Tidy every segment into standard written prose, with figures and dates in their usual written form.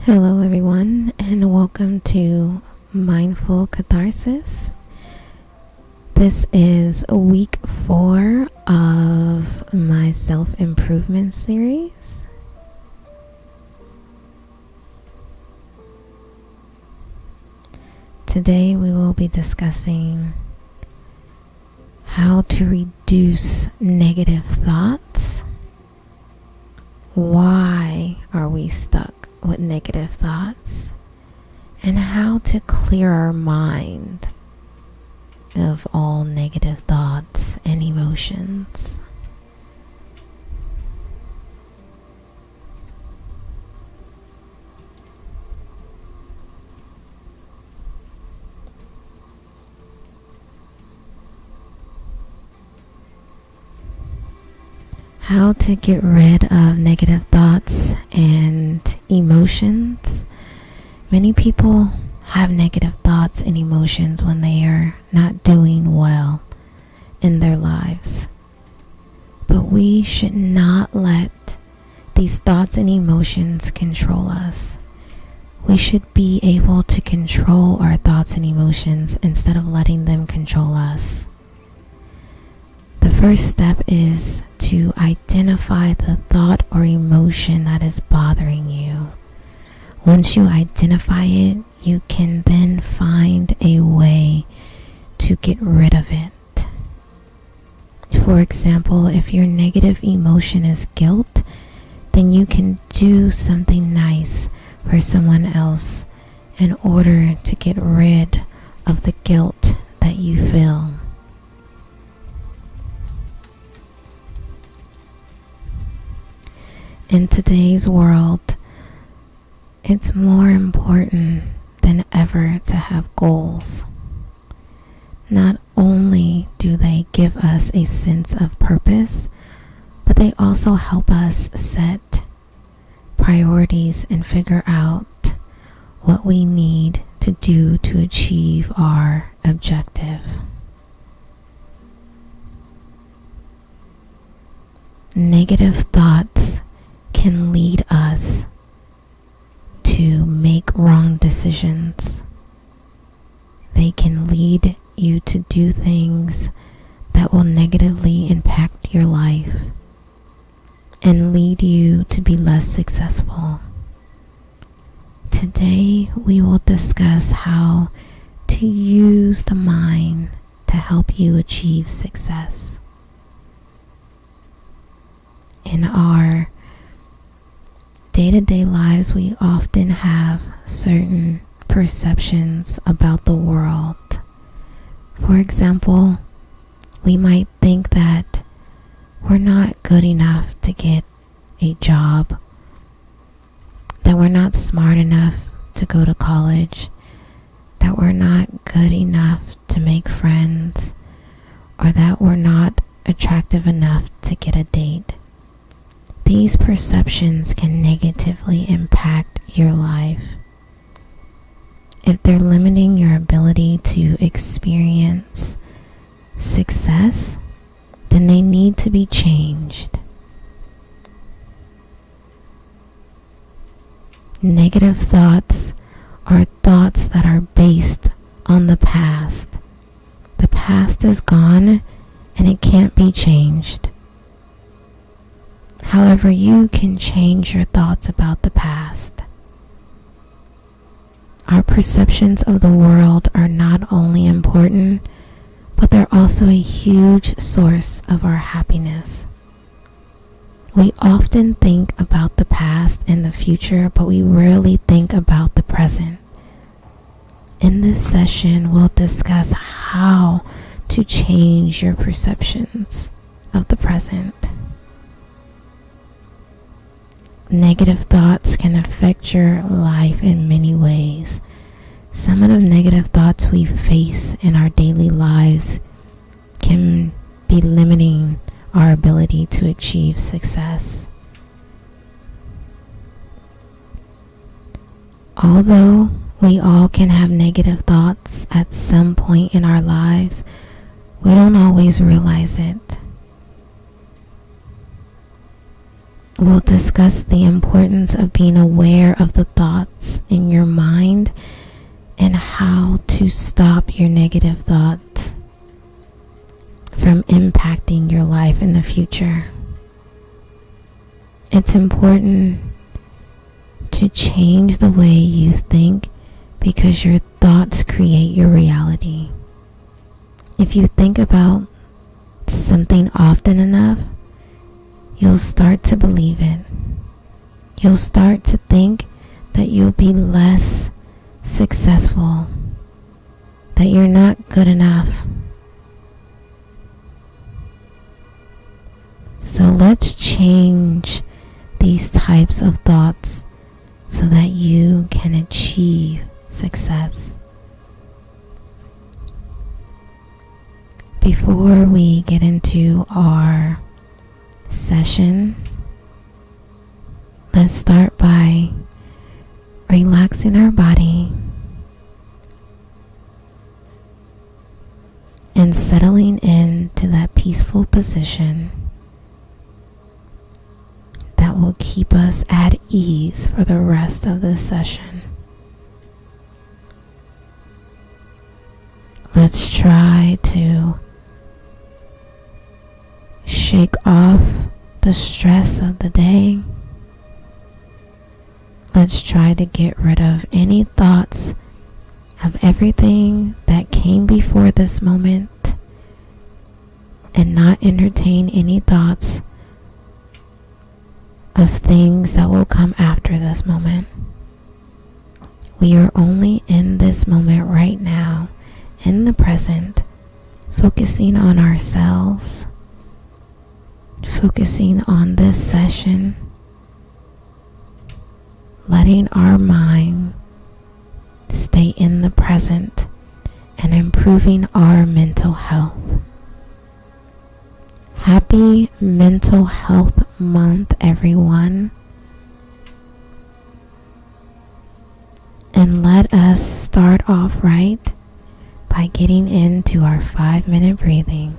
Hello, everyone, and welcome to Mindful Katharsis. This is week 4 of my self-improvement series. Today we will be discussing how to reduce negative thoughts. Why are we stuck with negative thoughts, and how to clear our mind of all negative thoughts and emotions. How to get rid of negative thoughts and emotions. Many people have negative thoughts and emotions when they are not doing well in their lives. But we should not let these thoughts and emotions control us. We should be able to control our thoughts and emotions instead of letting them control us. The first step is to identify the thought or emotion that is bothering you. Once you identify it, you can then find a way to get rid of it. For example, if your negative emotion is guilt, then you can do something nice for someone else in order to get rid of the guilt that you feel. In today's world, it's more important than ever to have goals. Not only do they give us a sense of purpose, but they also help us set priorities and figure out what we need to do to achieve our objective. Negative thoughts can lead us to make wrong decisions. They can lead you to do things that will negatively impact your life and lead you to be less successful. Today we will discuss how to use the mind to help you achieve success. In our day-to-day lives, we often have certain perceptions about the world. For example, we might think that we're not good enough to get a job, that we're not smart enough to go to college, that we're not good enough to make friends, or that we're not attractive enough to get a date. These perceptions can negatively impact your life. If they're limiting your ability to experience success, then they need to be changed. Negative thoughts are thoughts that are based on the past. The past is gone and it can't be changed. However, you can change your thoughts about the past. Our perceptions of the world are not only important, but they're also a huge source of our happiness. We often think about the past and the future, but we rarely think about the present. In this session, we'll discuss how to change your perceptions of the present. Negative thoughts can affect your life in many ways. Some of the negative thoughts we face in our daily lives can be limiting our ability to achieve success. Although we all can have negative thoughts at some point in our lives, we don't always realize it. We'll discuss the importance of being aware of the thoughts in your mind and how to stop your negative thoughts from impacting your life in the future. It's important to change the way you think because your thoughts create your reality. If you think about something often enough, you'll start to believe it. You'll start to think that you'll be less successful, that you're not good enough. So let's change these types of thoughts so that you can achieve success. Before we get into our session, let's start by relaxing our body and settling into that peaceful position that will keep us at ease for the rest of this session. Let's try to shake off the stress of the day. Let's try to get rid of any thoughts of everything that came before this moment and not entertain any thoughts of things that will come after this moment. We are only in this moment right now, in the present, focusing on ourselves, focusing on this session, letting our mind stay in the present and improving our mental health. Happy Mental Health Month, everyone. And let us start off right by getting into our 5-minute breathing.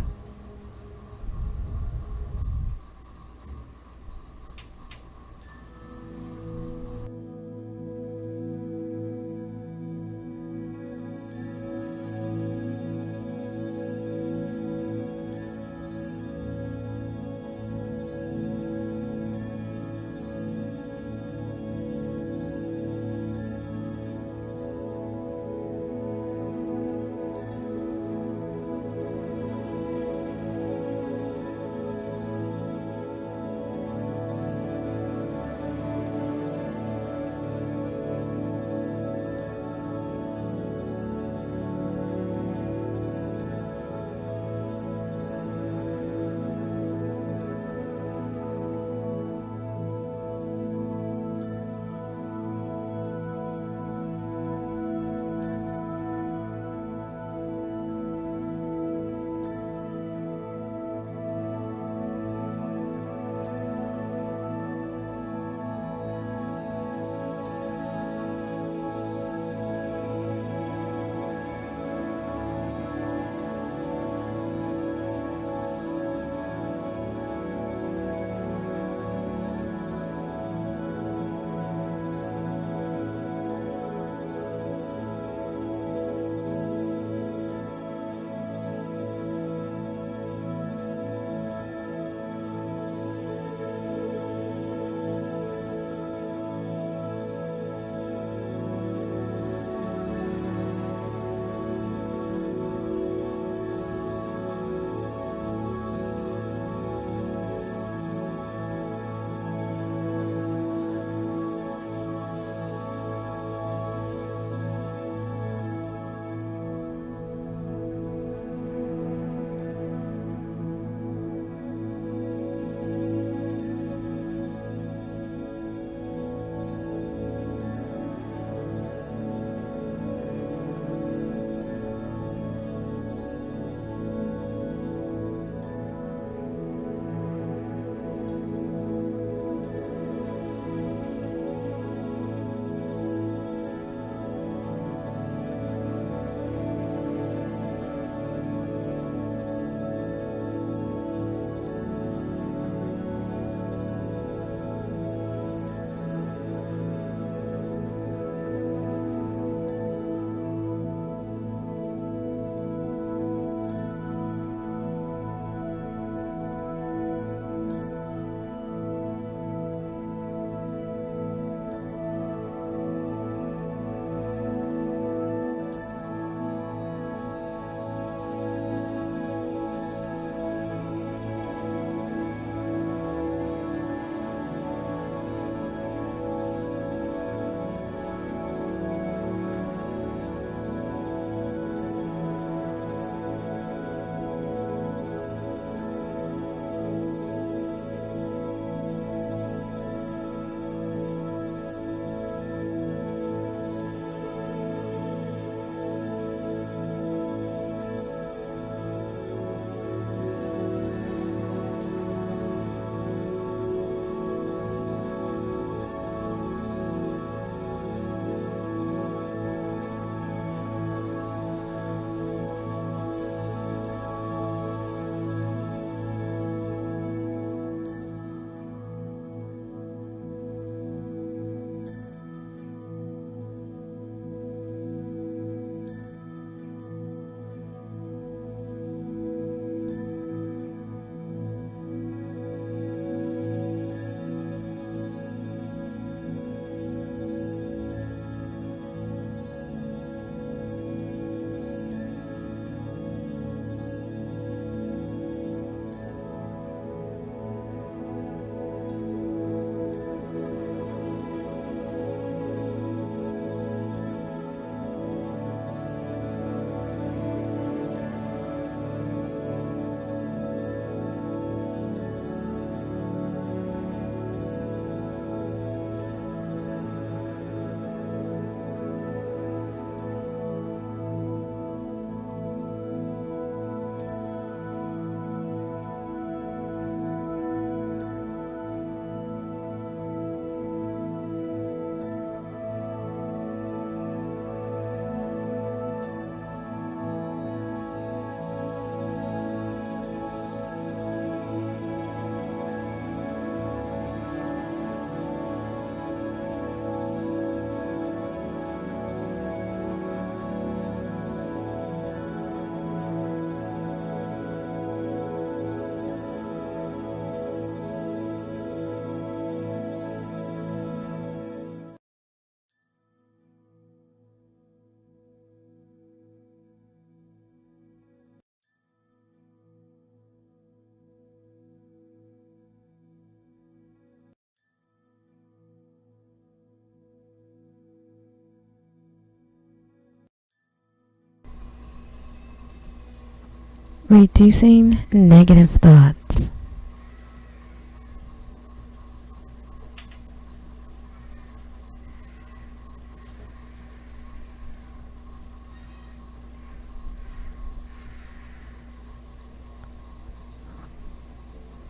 Reducing negative thoughts.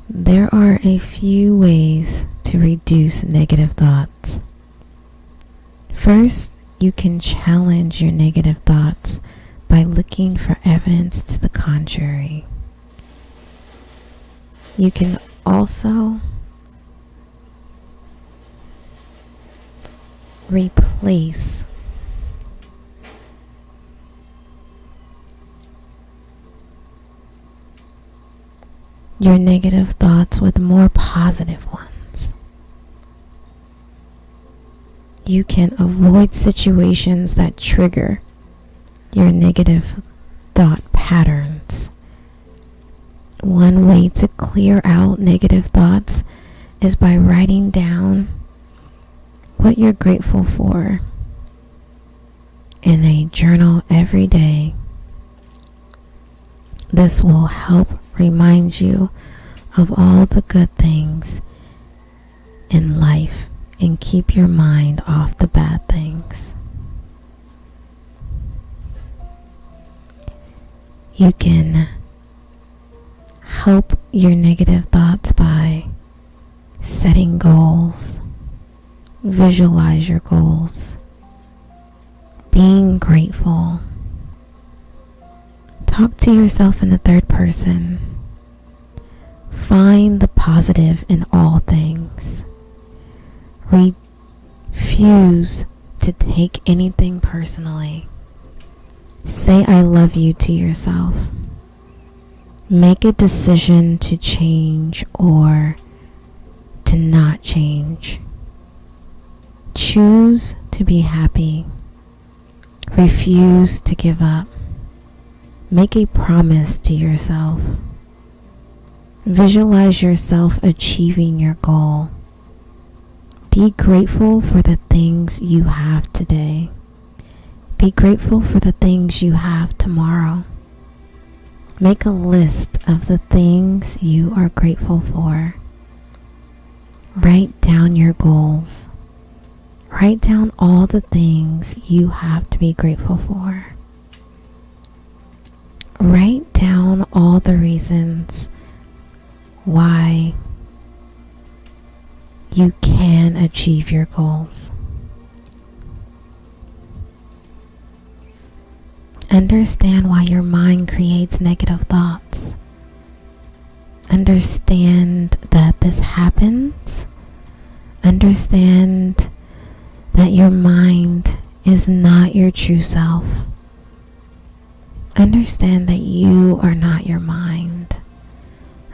There are a few ways to reduce negative thoughts. First, you can challenge your negative thoughts by looking for evidence to the contrary. You can also replace your negative thoughts with more positive ones. You can avoid situations that trigger your negative thought patterns. One way to clear out negative thoughts is by writing down what you're grateful for in a journal every day. This will help remind you of all the good things in life and keep your mind off the bad things. You can help your negative thoughts by setting goals, visualize your goals, being grateful. Talk to yourself in the third person. Find the positive in all things. Refuse to take anything personally. Say I love you to yourself. Make a decision to change or to not change. Choose to be happy. Refuse to give up. Make a promise to yourself. Visualize yourself achieving your goal. Be grateful for the things you have today. Be grateful for the things you have tomorrow. Make a list of the things you are grateful for. Write down your goals. Write down all the things you have to be grateful for. Write down all the reasons why you can achieve your goals. Understand why your mind creates negative thoughts. Understand that this happens. Understand that your mind is not your true self. Understand that you are not your mind.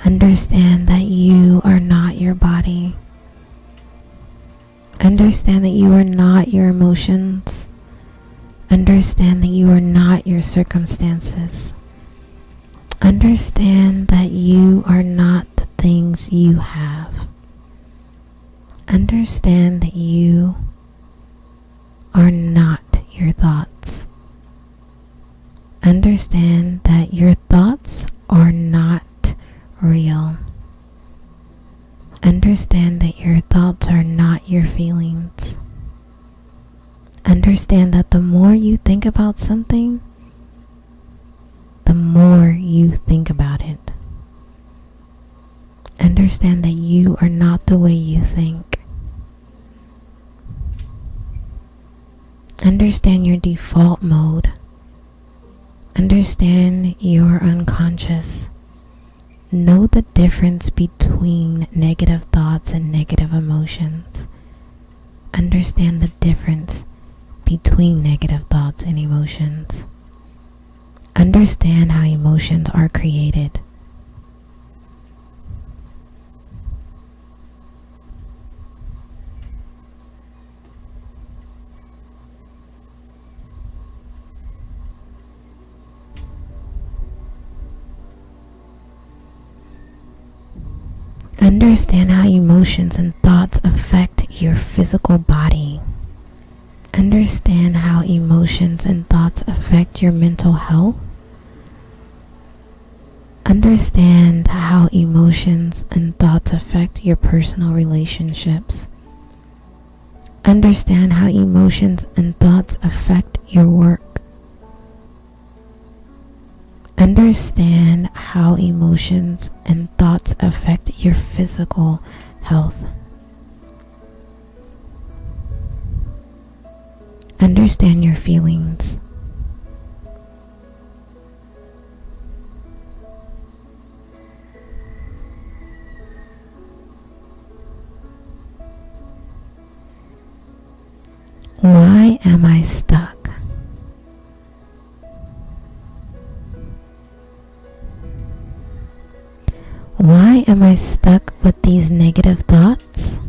Understand that you are not your body. Understand that you are not your emotions. Understand that you are not your circumstances. Understand that you are not the things you have. Understand that you are not your thoughts. Understand that your thoughts are not real. Understand that your thoughts are not your feelings. Understand that the more you think about something, the more you think about it. Understand that you are not the way you think. Understand your default mode. Understand your unconscious. Know the difference between negative thoughts and negative emotions. Understand the difference between negative thoughts and emotions. Understand how emotions are created. Understand how emotions and thoughts affect your physical body. Understand how emotions and thoughts affect your mental health. Understand how emotions and thoughts affect your personal relationships. Understand how emotions and thoughts affect your work. Understand how emotions and thoughts affect your physical health. Understand your feelings. Why am I stuck? Why am I stuck with these negative thoughts?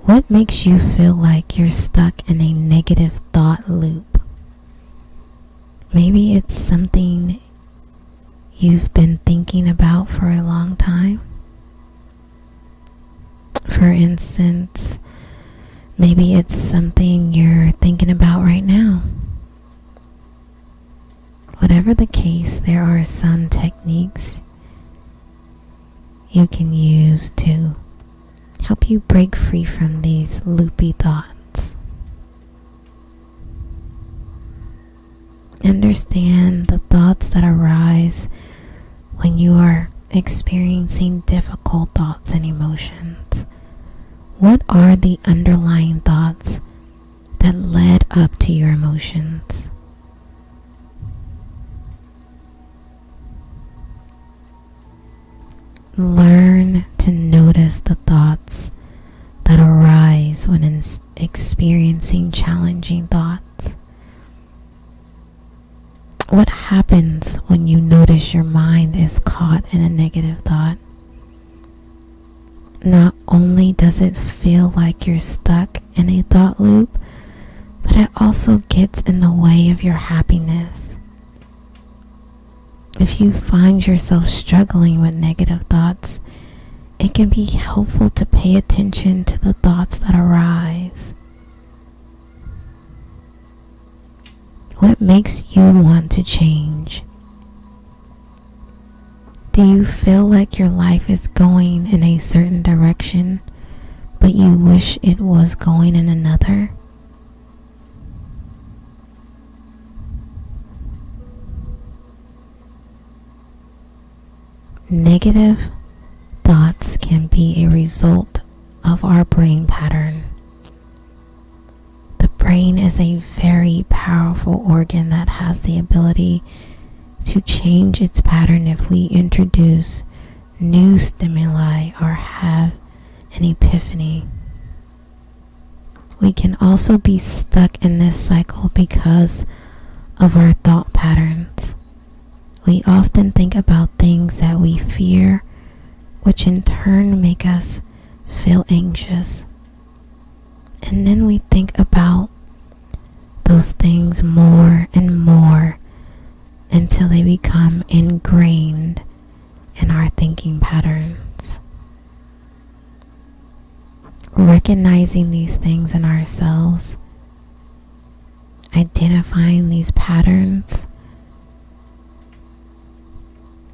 What makes you feel like you're stuck in a negative thought loop? Maybe it's something you've been thinking about for a long time. For instance, maybe it's something you're thinking about right now. Whatever the case, there are some techniques you can use to help you break free from these loopy thoughts. Understand the thoughts that arise when you are experiencing difficult thoughts and emotions. What are the underlying thoughts that led up to your emotions? Learn to notice the thoughts that arise when experiencing challenging thoughts. What happens when you notice your mind is caught in a negative thought? Not only does it feel like you're stuck in a thought loop, but it also gets in the way of your happiness. If you find yourself struggling with negative thoughts, it can be helpful to pay attention to the thoughts that arise. What makes you want to change? Do you feel like your life is going in a certain direction, but you wish it was going in another? Negative thoughts can be a result of our brain pattern. The brain is a very powerful organ that has the ability to change its pattern if we introduce new stimuli or have an epiphany. We can also be stuck in this cycle because of our thought patterns. We often think about things that we fear, which in turn make us feel anxious. And then we think about those things more and more until they become ingrained in our thinking patterns. Recognizing these things in ourselves, identifying these patterns,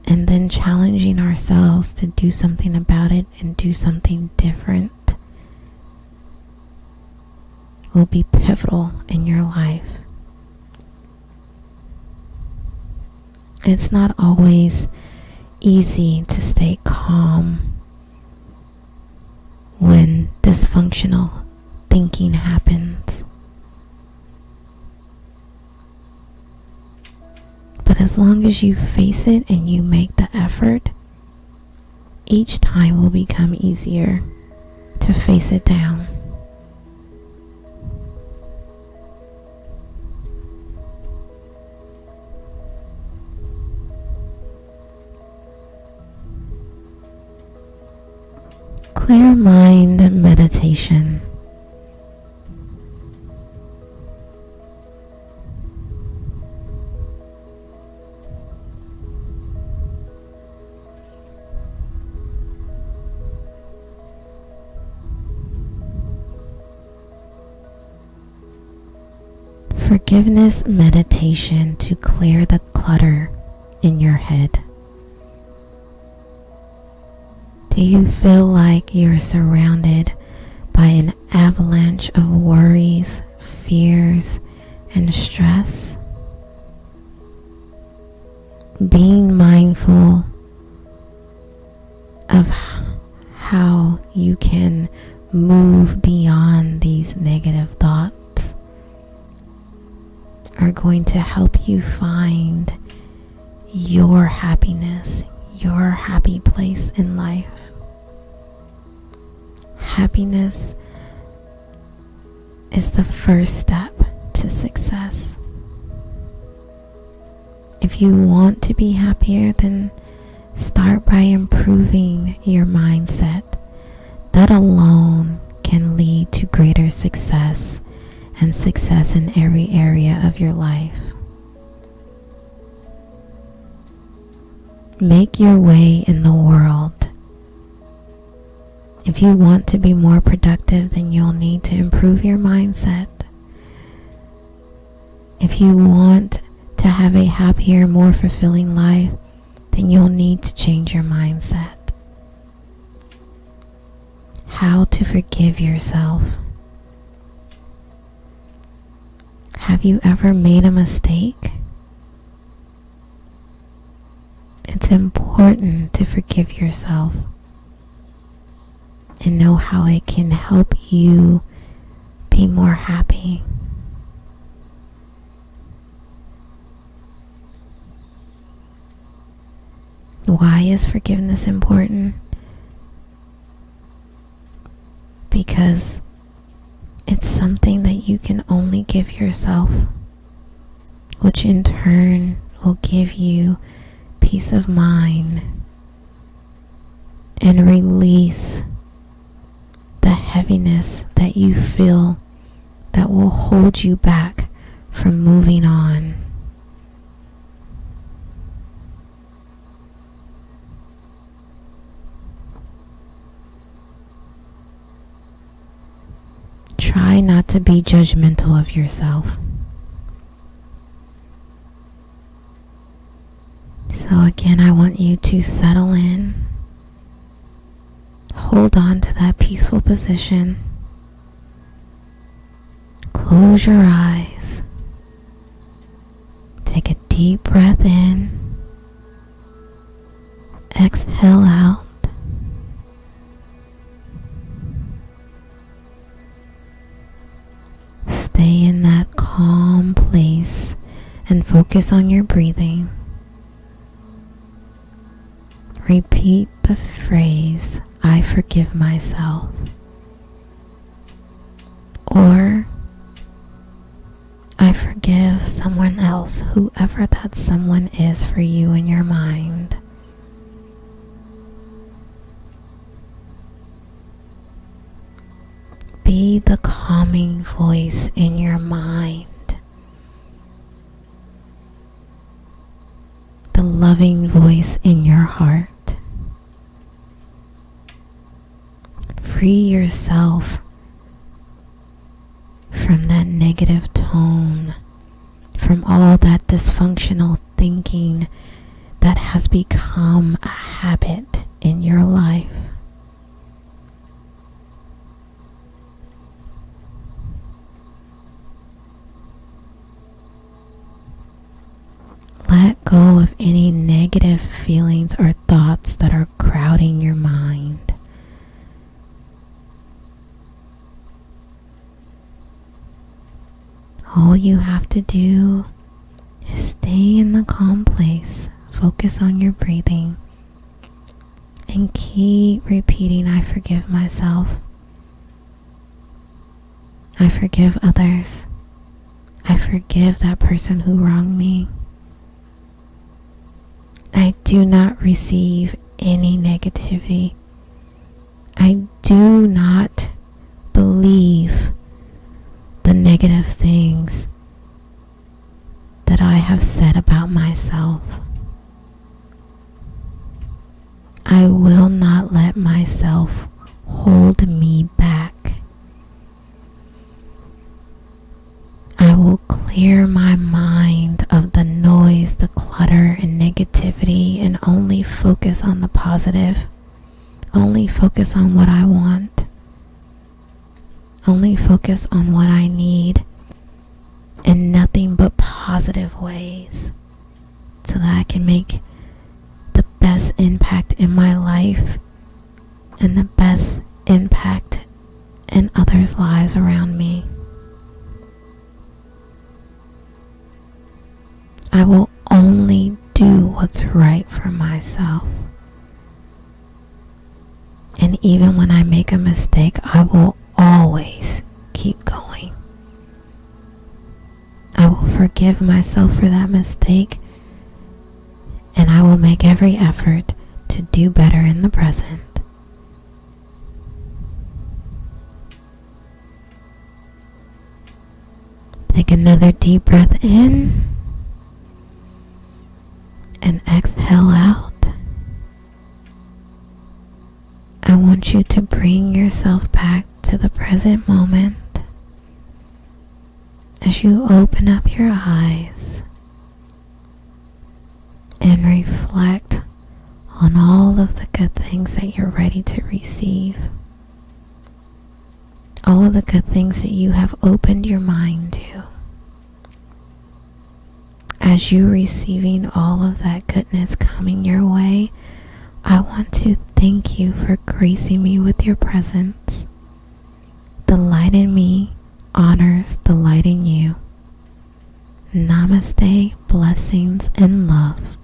and then challenging ourselves to do something about it and do something different will be pivotal in your life. It's not always easy to stay calm when dysfunctional thinking happens. But as long as you face it and you make the effort, each time will become easier to face it down. Clear mind meditation. Forgiveness meditation to clear the clutter in your head? Do you feel like you're surrounded by an avalanche of worries, fears, and stress? Being mindful of how you can move beyond these negative thoughts are going to help you find your happiness, your happy place in life. Happiness is the first step to success. If you want to be happier, then start by improving your mindset. That alone can lead to greater success and success in every area of your life. Make your way in the world. If you want to be more productive, then you'll need to improve your mindset. If you want to have a happier, more fulfilling life, then you'll need to change your mindset. How to forgive yourself. Have you ever made a mistake? It's important to forgive yourself and know how it can help you be more happy. Why is forgiveness important? Because it's something that you can only give yourself, which in turn will give you peace of mind and release the heaviness that you feel that will hold you back from moving on. Try not to be judgmental of yourself. So again, I want you to settle in. Hold on to that peaceful position. Close your eyes. Take a deep breath in. Exhale out. Stay in that calm place and focus on your breathing. Repeat the phrase, I forgive myself. Or, I forgive someone else, whoever that someone is for you in your mind. Be the calming voice in your mind, the loving voice in your heart. Free yourself from that negative tone, from all that dysfunctional thinking that has become a habit in your life. Let go of any negative feelings or thoughts that are crowding your mind. All you have to do is stay in the calm place, focus on your breathing, and keep repeating, I forgive myself. I forgive others. I forgive that person who wronged me. I do not receive any negativity. I do not believe the negative things that I have said about myself. I will not let myself hold me back. I will clear my mind of the noise, the clutter, and negativity focus on the positive, only focus on what I want, only focus on what I need in nothing but positive ways, so that I can make the best impact in my life and the best impact in others' lives around me. I will only do what's right for myself. And even when I make a mistake, I will always keep going. I will forgive myself for that mistake, and I will make every effort to do better in the present. Take another deep breath in and exhale out. I want you to bring yourself back to the present moment as you open up your eyes and reflect on all of the good things that you're ready to receive. All of the good things that you have opened your mind to. As you're receiving all of that goodness coming your way, I want to thank you for gracing me with your presence. The light in me honors the light in you. Namaste, blessings, and love.